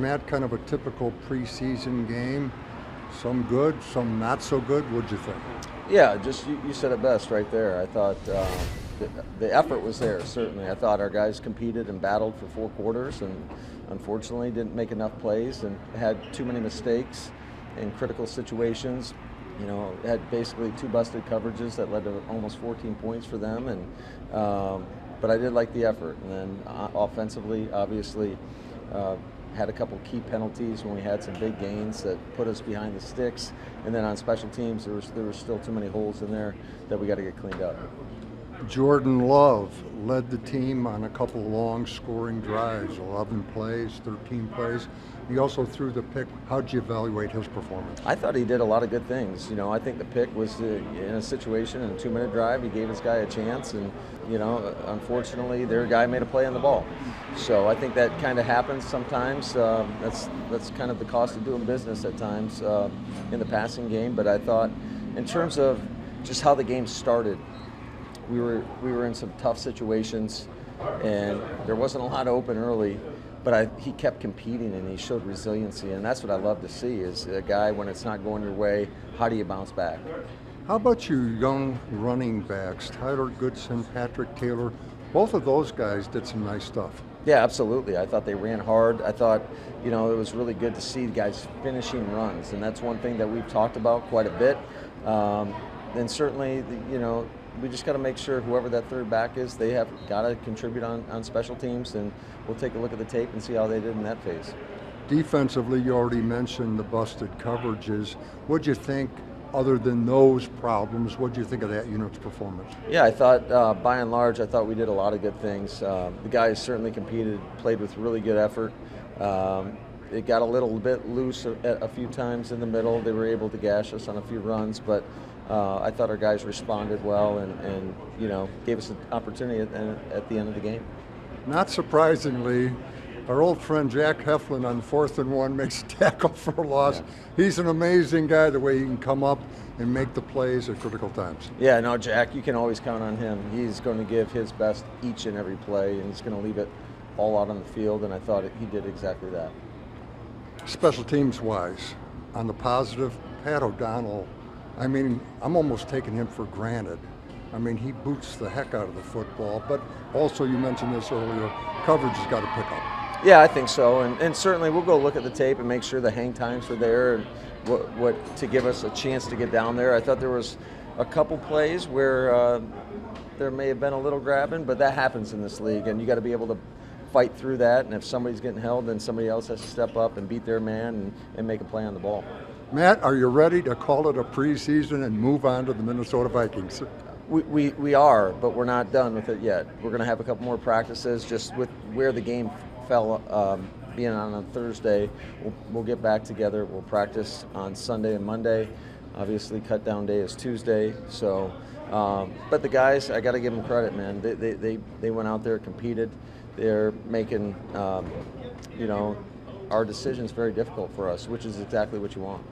Matt, kind of a typical preseason game. Some good, some not so good. What'd you think? Yeah, just you said it best right there. I thought the effort was there, certainly. I thought our guys competed and battled for 4 quarters and unfortunately didn't make enough plays and had too many mistakes in critical situations. You know, had basically 2 busted coverages that led to almost 14 points for them. But I did like the effort. And then offensively, obviously, had a couple key penalties when we had some big gains that put us behind the sticks. And then on special teams, there was still too many holes in there that we got to get cleaned up. Jordan Love led the team on a couple long scoring drives, 11 plays, 13 plays. He also threw the pick. How'd you evaluate his performance? I thought he did a lot of good things. You know, I think the pick was in a situation in a 2-minute drive. He gave his guy a chance, and you know, unfortunately, their guy made a play on the ball. So I think that kind of happens sometimes. That's kind of the cost of doing business at times in the passing game. But I thought, in terms of just how the game started, we were in some tough situations, and there wasn't a lot open early. But he kept competing and he showed resiliency, and that's what I love to see is a guy, when it's not going your way, how do you bounce back? How about you young running backs, Tyler Goodson, Patrick Taylor? Both of those guys did some nice stuff. Yeah, absolutely. I thought they ran hard. I thought, you know, it was really good to see the guys finishing runs, and that's one thing that we've talked about quite a bit. And certainly, you know, we just got to make sure whoever that third back is, they have got to contribute on special teams, and we'll take a look at the tape and see how they did in that phase. Defensively, you already mentioned the busted coverages. What'd you think, other than those problems, what'd you think of that unit's performance? Yeah, I thought, by and large, I thought we did a lot of good things. The guys certainly competed, played with really good effort. It got a little bit loose a few times in the middle. They were able to gash us on a few runs, but I thought our guys responded well and you know, gave us an opportunity at the end of the game. Not surprisingly, our old friend Jack Heflin on 4th and 1 makes a tackle for a loss. Yeah. He's an amazing guy, the way he can come up and make the plays at critical times. Yeah, no, Jack, you can always count on him. He's going to give his best each and every play, and he's going to leave it all out on the field, and I thought he did exactly that. Special teams wise, on the positive, Pat O'Donnell, I mean, I'm almost taking him for granted. I mean, he boots the heck out of the football, but also, you mentioned this earlier, coverage has got to pick up. Yeah, I think so, and certainly we'll go look at the tape and make sure the hang times are there and what to give us a chance to get down there. I thought there was a couple plays where there may have been a little grabbing, but that happens in this league, and you got to be able to fight through that, and if somebody's getting held, then somebody else has to step up and beat their man and make a play on the ball. Matt, are you ready to call it a preseason and move on to the Minnesota Vikings? We are, but we're not done with it yet. We're going to have a couple more practices just with where the game fell, being on a Thursday. We'll get back together. We'll practice on Sunday and Monday. Obviously, cut down day is Tuesday. So, but the guys, I got to give them credit, man. They went out there, competed. They're making, you know, our decisions very difficult for us, which is exactly what you want.